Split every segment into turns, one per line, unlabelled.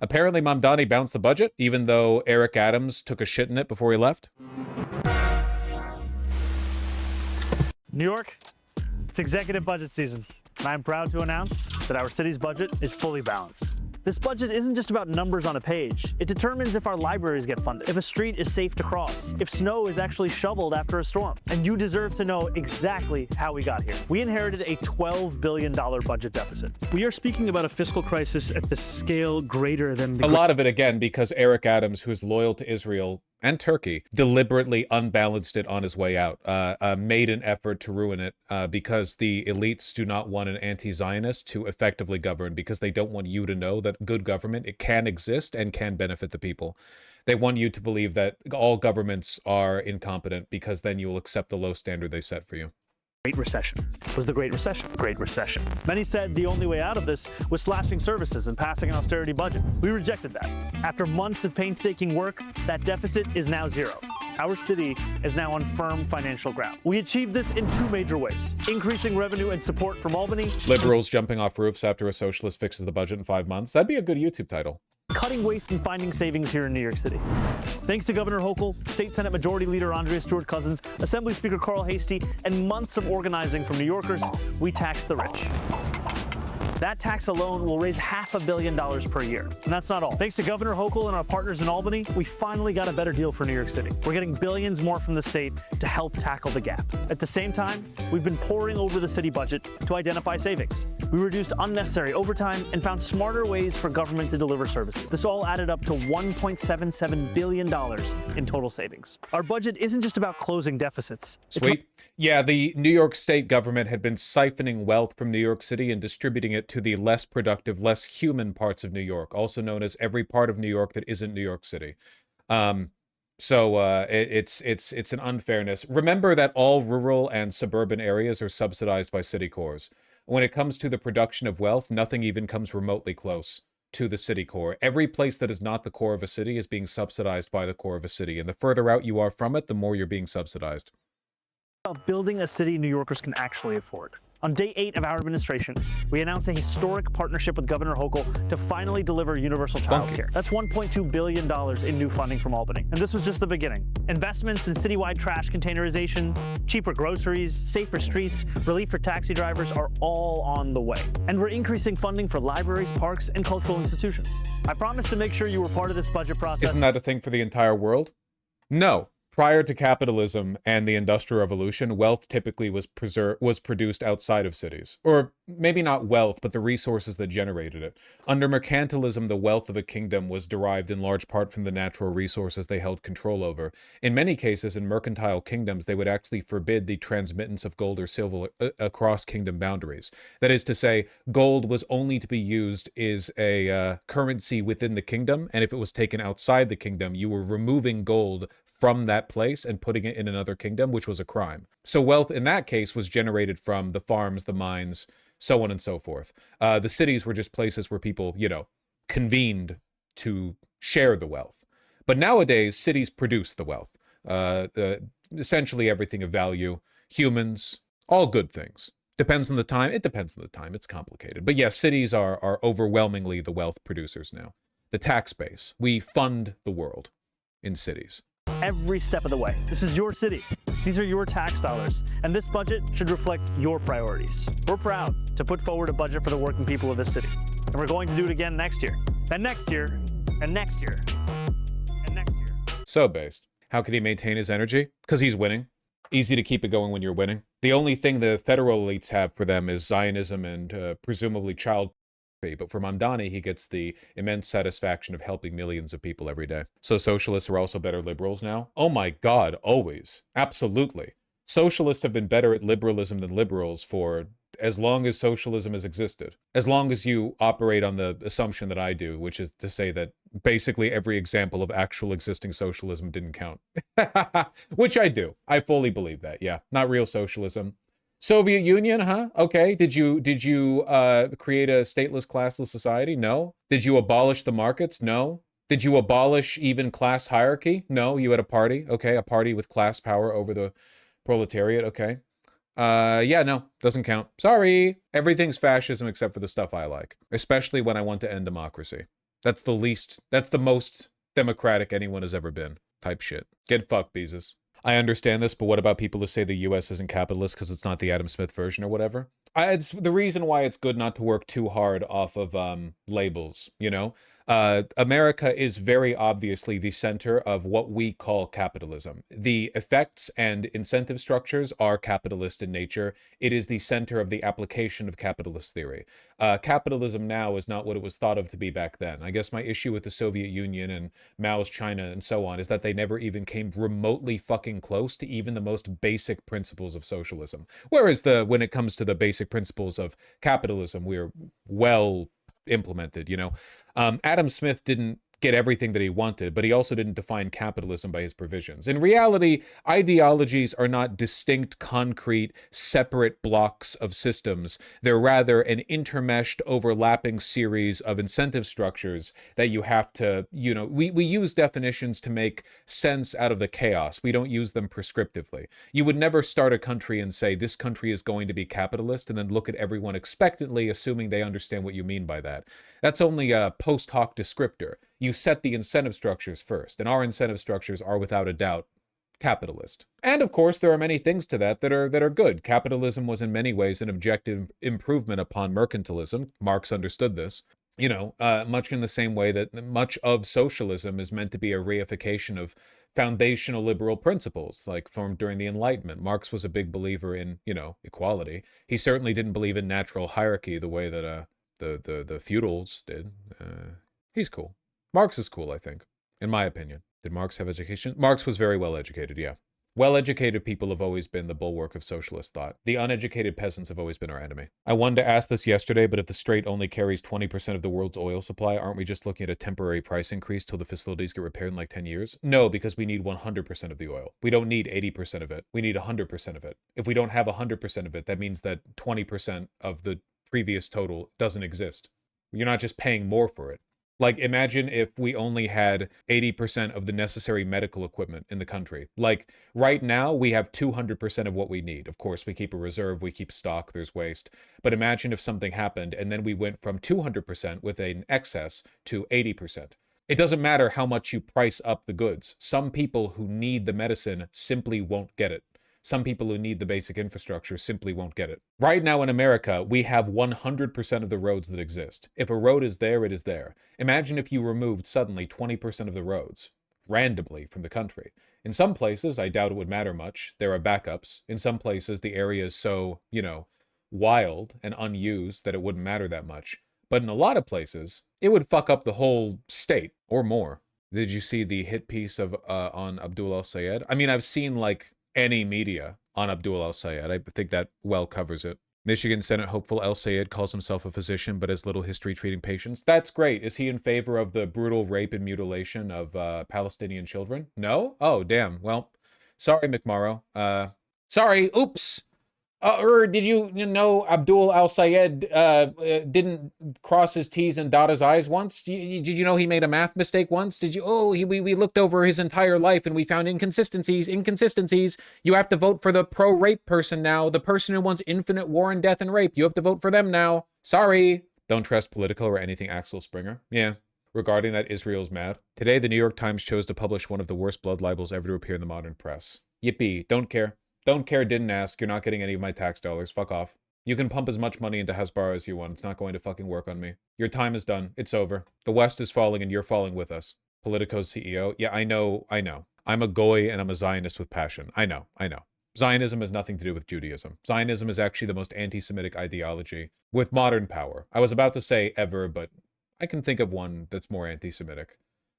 Apparently, Mamdani bounced the budget, even though Eric Adams took a shit in it before he left.
New York, it's executive budget season, and I'm proud to announce that our city's budget is fully balanced. This budget isn't just about numbers on a page. It determines if our libraries get funded, if a street is safe to cross, if snow is actually shoveled after a storm. And you deserve to know exactly how we got here. We inherited a $12 billion budget deficit.
We are speaking about a fiscal crisis at the scale greater than the...
A lot of it, again, because Eric Adams, who's loyal to Israel and Turkey, deliberately unbalanced it on his way out, made an effort to ruin it because the elites do not want an anti-Zionist to effectively govern, because they don't want you to know that good government, it can exist and can benefit the people. They want you to believe that all governments are incompetent, because then you will accept the low standard they set for you.
Great Recession. Was the Great Recession. Great Recession. Many said the only way out of this was slashing services and passing an austerity budget. We rejected that. After months of painstaking work, that deficit is now zero. Our city is now on firm financial ground. We achieved this in two major ways: increasing revenue and support from Albany.
Liberals jumping off roofs after a socialist fixes the budget in 5 months. That'd be a good YouTube title.
Cutting waste and finding savings here in New York City. Thanks to Governor Hochul, State Senate Majority Leader Andrea Stewart-Cousins, Assembly Speaker Carl Hastie, and months of organizing from New Yorkers, we tax the rich. That tax alone will raise $500 million per year. And that's not all. Thanks to Governor Hochul and our partners in Albany, we finally got a better deal for New York City. We're getting billions more from the state to help tackle the gap. At the same time, we've been poring over the city budget to identify savings. We reduced unnecessary overtime and found smarter ways for government to deliver services. This all added up to $1.77 billion in total savings. Our budget isn't just about closing deficits.
Sweet. Yeah, the New York state government had been siphoning wealth from New York City and distributing it to the less productive, less human parts of New York, also known as every part of New York that isn't New York City. It's an unfairness. Remember that all rural and suburban areas are subsidized by city cores. When it comes to the production of wealth, nothing even comes remotely close to the city core. Every place that is not the core of a city is being subsidized by the core of a city, and the further out you are from it, the more you're being subsidized.
About building a city New Yorkers can actually afford. On day 8 of our administration, we announced a historic partnership with Governor Hochul to finally deliver universal child care. That's $1.2 billion in new funding from Albany. And this was just the beginning. Investments in citywide trash containerization, cheaper groceries, safer streets, relief for taxi drivers are all on the way. And we're increasing funding for libraries, parks, and cultural institutions. I promised to make sure you were part of this budget process.
Isn't that a thing for the entire world? No. Prior to capitalism and the Industrial Revolution, wealth typically was produced outside of cities. Or maybe not wealth, but the resources that generated it. Under mercantilism, the wealth of a kingdom was derived in large part from the natural resources they held control over. In many cases, in mercantile kingdoms, they would actually forbid the transmittance of gold or silver across kingdom boundaries. That is to say, gold was only to be used as a currency within the kingdom, and if it was taken outside the kingdom, you were removing gold from that place and putting it in another kingdom, which was a crime. So wealth in that case was generated from the farms, the mines, so on and so forth. The cities were just places where people, convened to share the wealth. But nowadays, cities produce the wealth. Essentially everything of value, humans, all good things. Depends on the time. It depends on the time. It's complicated. But yes, cities are overwhelmingly the wealth producers now. The tax base. We fund the world in cities.
Every step of the way. This is your city. These are your tax dollars, and this budget should reflect your priorities. We're proud to put forward a budget for the working people of this city, and we're going to do it again next year, and next year, and next year, and next year.
So based. How can he maintain his energy? Because he's winning. Easy to keep it going when you're winning. The only thing the federal elites have for them is Zionism and presumably child. But for Mamdani, he gets the immense satisfaction of helping millions of people every day. So socialists are also better liberals now? Oh my God, always. Absolutely. Socialists have been better at liberalism than liberals for as long as socialism has existed. As long as you operate on the assumption that I do, which is to say that basically every example of actual existing socialism didn't count. Which I do. I fully believe that, yeah. Not real socialism. Soviet Union, huh? Okay. Did you create a stateless, classless society? No. Did you abolish the markets? No. Did you abolish even class hierarchy? No. You had a party. Okay, a party with class power over the proletariat. Okay. Yeah, no, doesn't count. Sorry. Everything's fascism except for the stuff I like, especially when I want to end democracy. That's the most democratic anyone has ever been type shit. Get fucked, Bezos. I understand this, but what about people who say the US isn't capitalist because it's not the Adam Smith version or whatever? It's the reason why it's good not to work too hard off of labels, you know? America is very obviously the center of what we call capitalism. The effects and incentive structures are capitalist in nature. It is the center of the application of capitalist theory. Capitalism now is not what it was thought of to be back then. I guess my issue with the Soviet Union and Mao's China and so on is that they never even came remotely fucking close to even the most basic principles of socialism. Whereas when it comes to the basic principles of capitalism, we're well implemented, you know. Adam Smith didn't get everything that he wanted, but he also didn't define capitalism by his provisions. In reality, ideologies are not distinct, concrete, separate blocks of systems. They're rather an intermeshed, overlapping series of incentive structures that you have to, you know, we use definitions to make sense out of the chaos. We don't use them prescriptively. You would never start a country and say, this country is going to be capitalist, and then look at everyone expectantly, assuming they understand what you mean by that. That's only a post hoc descriptor. You set the incentive structures first, and our incentive structures are without a doubt capitalist. And of course, there are many things to that are good. Capitalism was in many ways an objective improvement upon mercantilism. Marx understood this. You know, much in the same way that much of socialism is meant to be a reification of foundational liberal principles, like formed during the Enlightenment. Marx was a big believer in, you know, equality. He certainly didn't believe in natural hierarchy the way that the feudals did. He's cool. Marx is cool, I think, in my opinion. Did Marx have education? Marx was very well educated, yeah. Well-educated people have always been the bulwark of socialist thought. The uneducated peasants have always been our enemy. I wanted to ask this yesterday, but if the Strait only carries 20% of the world's oil supply, aren't we just looking at a temporary price increase till the facilities get repaired in like 10 years? No, because we need 100% of the oil. We don't need 80% of it. We need 100% of it. If we don't have 100% of it, that means that 20% of the previous total doesn't exist. You're not just paying more for it. Like, imagine if we only had 80% of the necessary medical equipment in the country. Like, right now, we have 200% of what we need. Of course, we keep a reserve, we keep stock, there's waste. But imagine if something happened, and then we went from 200% with an excess to 80%. It doesn't matter how much you price up the goods. Some people who need the medicine simply won't get it. Some people who need the basic infrastructure simply won't get it. Right now in America, we have 100% of the roads that exist. If a road is there, it is there. Imagine if you removed suddenly 20% of the roads, randomly, from the country. In some places, I doubt it would matter much. There are backups. In some places, the area is so, you know, wild and unused that it wouldn't matter that much. But in a lot of places, it would fuck up the whole state, or more. Did you see the hit piece of on Abdul al-Sayed? I mean, I've seen, like, any media on Abdul al-Sayed. I think that well covers it. Michigan Senate hopeful al-Sayed calls himself a physician but has little history treating patients. That's great. Is he in favor of the brutal rape and mutilation of Palestinian children? No? Oh, damn. Well, sorry, McMorrow. Sorry. Oops. Did you know Abdul al-Sayed didn't cross his T's and dot his I's once? Did you know he made a math mistake once? Did you? Oh, we looked over his entire life and we found inconsistencies. You have to vote for the pro-rape person now. The person who wants infinite war and death and rape. You have to vote for them now. Sorry. Don't trust Politico or anything Axel Springer. Yeah. Regarding that, Israel's mad. Today, the New York Times chose to publish one of the worst blood libels ever to appear in the modern press. Yippee. Don't care. Don't care, didn't ask. You're not getting any of my tax dollars. Fuck off. You can pump as much money into Hasbara as you want. It's not going to fucking work on me. Your time is done. It's over. The West is falling and you're falling with us. Politico's CEO. Yeah, I know. I'm a goy and I'm a Zionist with passion. I know. Zionism has nothing to do with Judaism. Zionism is actually the most anti-Semitic ideology with modern power. I was about to say ever, but I can think of one that's more anti-Semitic.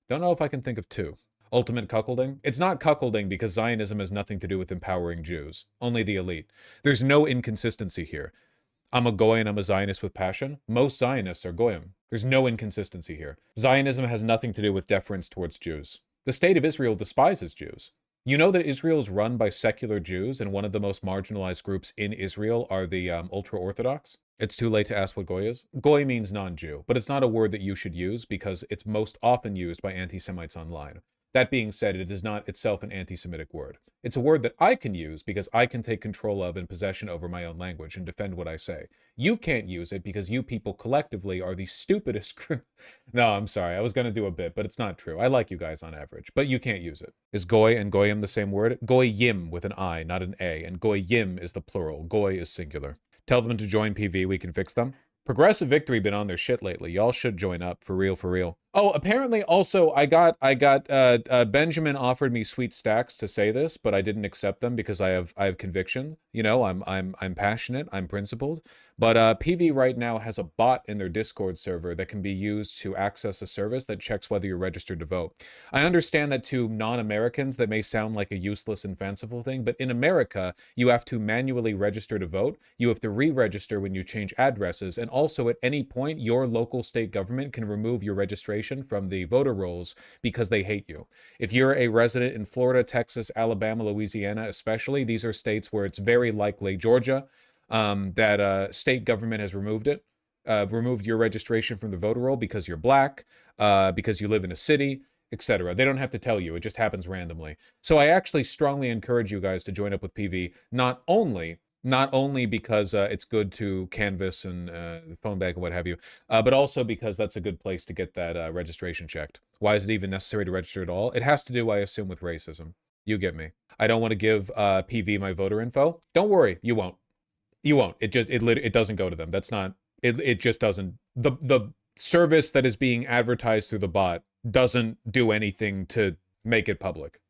Don't know if I can think of two. Ultimate cuckolding? It's not cuckolding because Zionism has nothing to do with empowering Jews. Only the elite. There's no inconsistency here. I'm a goy and I'm a Zionist with passion. Most Zionists are goyim. There's no inconsistency here. Zionism has nothing to do with deference towards Jews. The state of Israel despises Jews. You know that Israel is run by secular Jews, and one of the most marginalized groups in Israel are the ultra-Orthodox? It's too late to ask what goy is. Goy means non-Jew, but it's not a word that you should use because it's most often used by anti-Semites online. That being said, it is not itself an anti-Semitic word. It's a word that I can use because I can take control of and possession over my own language and defend what I say. You can't use it because you people collectively are the stupidest No, I'm sorry. I was going to do a bit, but it's not true. I like you guys on average, but you can't use it. Is goy and goyim the same word? Goyim with an I, not an A, and goyim is the plural. Goy is singular. Tell them to join PV, we can fix them. Progressive Victory been on their shit lately. Y'all should join up, for real, for real. Oh, apparently also I got Benjamin offered me sweet stacks to say this, but I didn't accept them because I have conviction. You know, I'm passionate, I'm principled. But PV right now has a bot in their Discord server that can be used to access a service that checks whether you're registered to vote. I understand that to non-Americans that may sound like a useless and fanciful thing, but in America, you have to manually register to vote. You have to re-register when you change addresses, and also at any point, your local state government can remove your registration from the voter rolls because they hate you. If you're a resident in Florida, Texas, Alabama, Louisiana especially, these are states where it's very likely, Georgia, that state government has removed your registration from the voter roll because you're black, because you live in a city, etc. They don't have to tell you. It just happens randomly. So I actually strongly encourage you guys to join up with PV, not only because it's good to canvass and phone bank and what have you, but also because that's a good place to get that registration checked. Why is it even necessary to register at all? It has to do, I assume, with racism. You get me. I don't want to give PV my voter info. Don't worry, you won't. You won't. It doesn't go to them. That's not. It just doesn't. The service that is being advertised through the bot doesn't do anything to make it public.